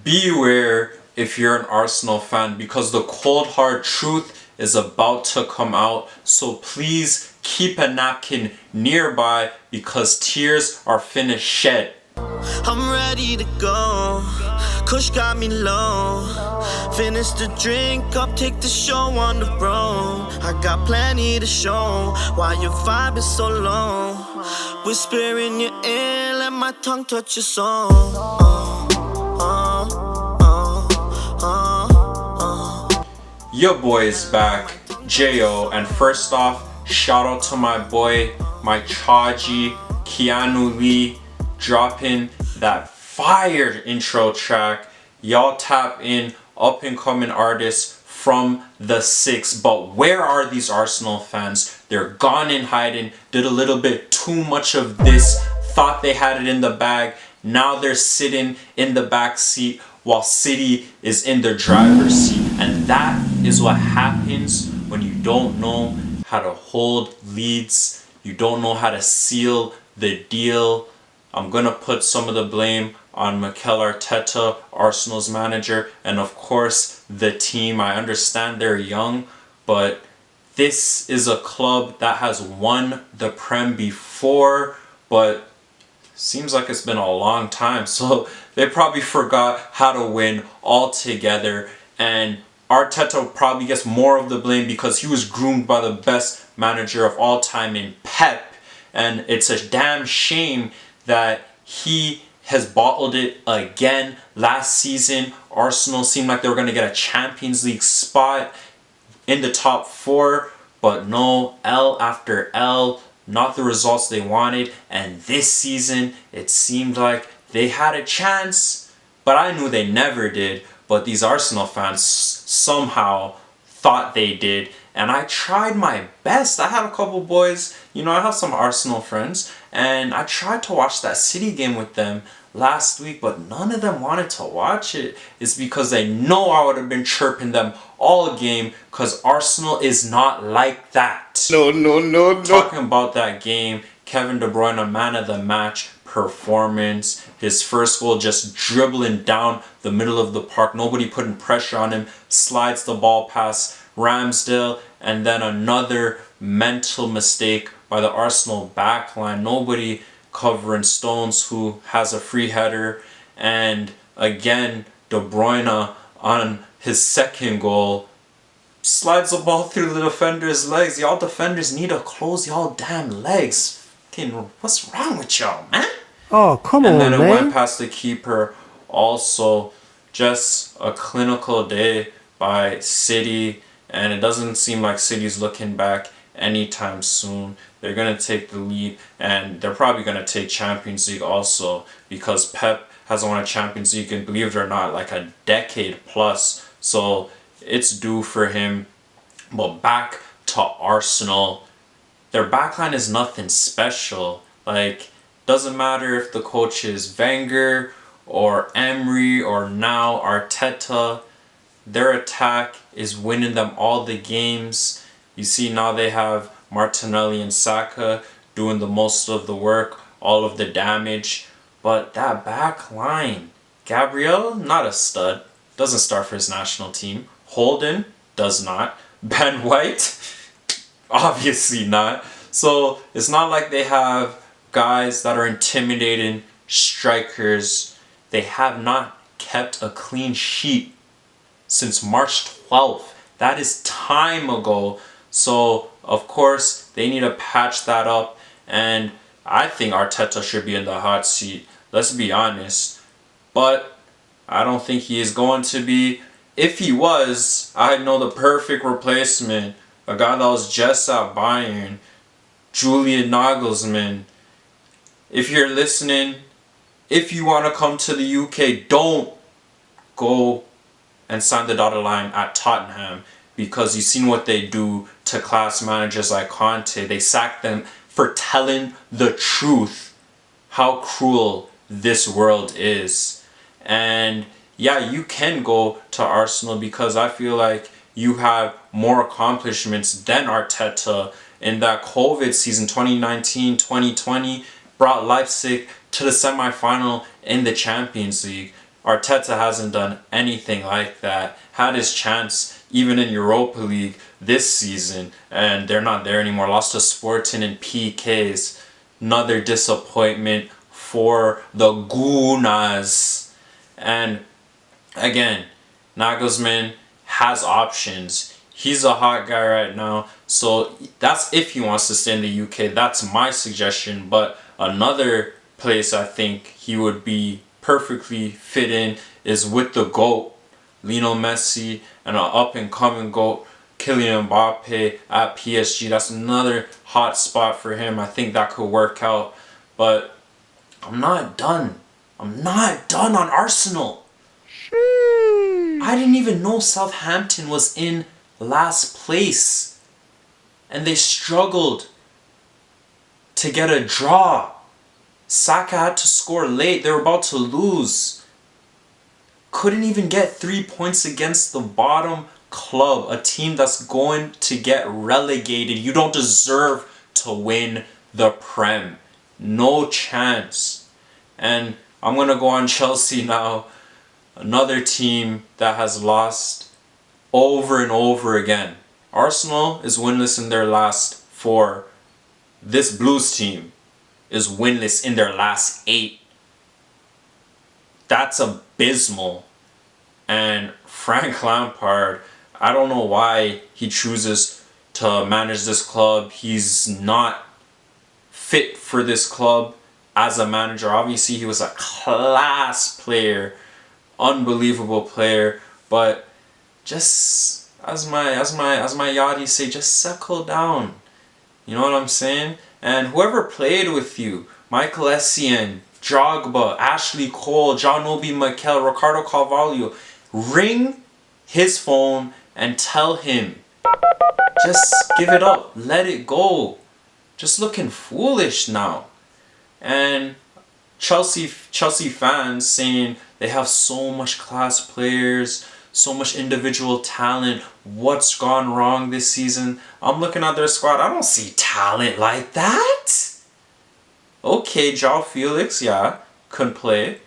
beware if you're an Arsenal fan, because the cold hard truth is about to come out. So please keep a napkin nearby because tears are finna shed. I'm ready to go. Kush got me low. Finish the drink up, take the show on the road. I got plenty to show. Why your vibe is so low? Whisper in your ear, let my tongue touch your soul. Your boy is back, Jayo, and first off, shout out to my boy, my Chaji, Keanu Lee, dropping that fire intro track. Y'all tap in, up and coming artists from the six. But where are these Arsenal fans? They're gone in hiding, did a little bit too much of this, thought they had it in the bag. Now they're sitting in the back seat while City is in the driver's seat. And that is what happens when you don't know how to hold leads. You don't know how to seal the deal. I'm going to put some of the blame on Mikel Arteta, Arsenal's manager, and of course the team. I understand they're young, but this is a club that has won the Prem before, but seems like it's been a long time. So they probably forgot how to win altogether. And Arteta probably gets more of the blame because he was groomed by the best manager of all time in Pep. And it's a damn shame that he has bottled it again. Last season, Arsenal seemed like they were going to get a Champions League spot in the top four. But no, L after L, not the results they wanted. And this season, it seemed like they had a chance, but I knew they never did. But these Arsenal fans somehow thought they did. And I tried my best. I had a couple boys, I have some Arsenal friends, and I tried to watch that City game with them last week, but none of them wanted to watch it. It's because they know I would have been chirping them all game, because Arsenal is not like that. No. Talking about that game, Kevin De Bruyne, man of the match performance. His first goal just dribbling down the middle of the park. Nobody putting pressure on him. Slides the ball past Ramsdale, and then another mental mistake by the Arsenal backline. Nobody covering Stones, who has a free header. And again, De Bruyne on his second goal slides the ball through the defender's legs. Y'all defenders need to close y'all damn legs. What's wrong with y'all, man? Oh, come on, man. And then it went past the keeper. Also, just a clinical day by City. And it doesn't seem like City's looking back anytime soon. They're going to take the lead. And they're probably going to take Champions League also. Because Pep hasn't won a Champions League in, believe it or not, like a decade plus. So it's due for him. But back to Arsenal. Their backline is nothing special. Like, doesn't matter if the coach is Wenger or Emery or now Arteta. Their attack is winning them all the games. You see now they have Martinelli and Saka doing the most of the work, all of the damage. But that back line, Gabriel, not a stud. Doesn't start for his national team. Holden does not. Ben White, obviously not. So it's not like they have guys that are intimidating strikers. They have not kept a clean sheet since March 12th. That is time ago. So, of course, they need to patch that up. And I think Arteta should be in the hot seat. Let's be honest. But I don't think he is going to be. If he was, I know the perfect replacement. A guy that was just at Bayern. Julian Nagelsmann. If you're listening, if you want to come to the UK, don't go and sign the dotted line at Tottenham, because you've seen what they do to class managers like Conte. They sack them for telling the truth, how cruel this world is. And yeah, you can go to Arsenal because I feel like you have more accomplishments than Arteta. In that COVID season 2019-2020 brought Leipzig to the semifinal in the Champions League. Arteta hasn't done anything like that. Had his chance even in Europa League this season, and they're not there anymore. Lost to Sporting in PKs. Another disappointment for the Gunas. And again, Nagelsmann has options. He's a hot guy right now. So that's if he wants to stay in the UK. That's my suggestion. But another place I think he would be perfectly fit in is with the GOAT, Lionel Messi, and an up-and-coming GOAT, Kylian Mbappe at PSG. That's another hot spot for him. I think that could work out. But I'm not done. I'm not done on Arsenal. I didn't even know Southampton was in last place. And they struggled to get a draw. Saka had to score late. They were about to lose. Couldn't even get 3 points against the bottom club. A team that's going to get relegated. You don't deserve to win the Prem. No chance. And I'm going to go on Chelsea now. Another team that has lost over and over again. Arsenal is winless in their last 4. This Blues team is winless in their last 8. That's abysmal. And Frank Lampard, I don't know why he chooses to manage this club. He's not fit for this club as a manager. Obviously, he was a class player, unbelievable player, but just as my yachties say, just settle down. You know what I'm saying? And whoever played with you, Michael Essien, Drogba, Ashley Cole, John Obi Mikel, Ricardo Carvalho, ring his phone and tell him, just give it up, let it go. Just looking foolish now. And Chelsea fans saying they have so much class players, so much individual talent. What's gone wrong this season? I'm looking at their squad. I don't see talent like that. Okay, João Felix, yeah, couldn't play.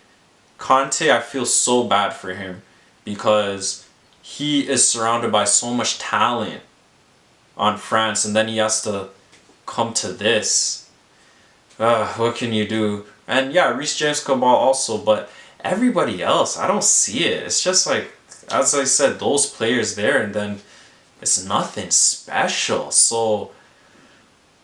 Conte, I feel so bad for him because he is surrounded by so much talent on France, and then he has to come to this. What can you do? And yeah, Reece James could ball also, but everybody else, I don't see it. It's just like, as I said, those players there, and then it's nothing special. So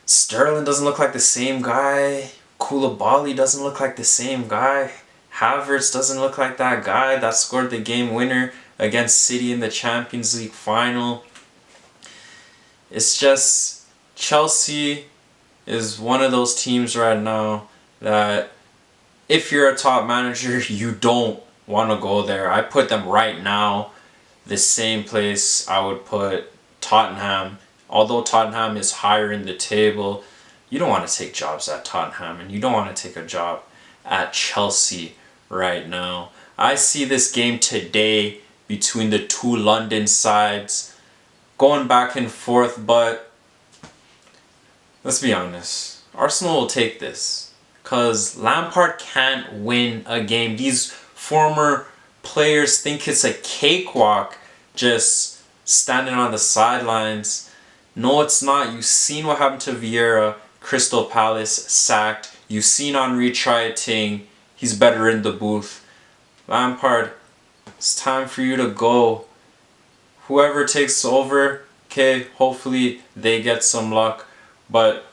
Sterling doesn't look like the same guy. Koulibaly doesn't look like the same guy. Havertz doesn't look like that guy that scored the game winner against City in the Champions League final. It's just Chelsea is one of those teams right now that if you're a top manager, you don't want to go there. I put them right now the same place I would put Tottenham. Although Tottenham is higher in the table, you don't want to take jobs at Tottenham, and you don't want to take a job at Chelsea right now. I see this game today between the two London sides going back and forth, but let's be honest, Arsenal will take this because Lampard can't win a game. These former players think it's a cakewalk just standing on the sidelines. No, it's not. You've seen what happened to Vieira, Crystal Palace, sacked. You've seen Henri try a thing. He's better in the booth. Lampard, it's time for you to go. Whoever takes over, okay, hopefully they get some luck. But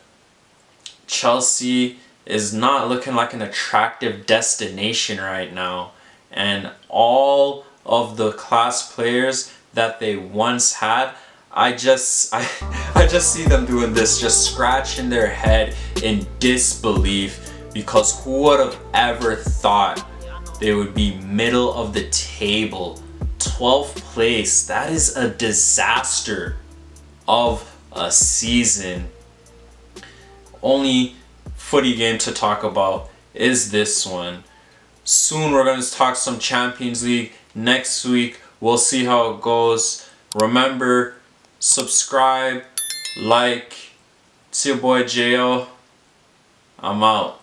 Chelsea is not looking like an attractive destination right now. And all of the class players that they once had, I just see them doing this, just scratching their head in disbelief, because who would have ever thought they would be middle of the table, 12th place? That is a disaster of a season. Only footy game to talk about is this one. Soon we're going to talk some Champions League. Next week we'll see how it goes. Remember, subscribe, like. It's your boy Jayo. I'm out.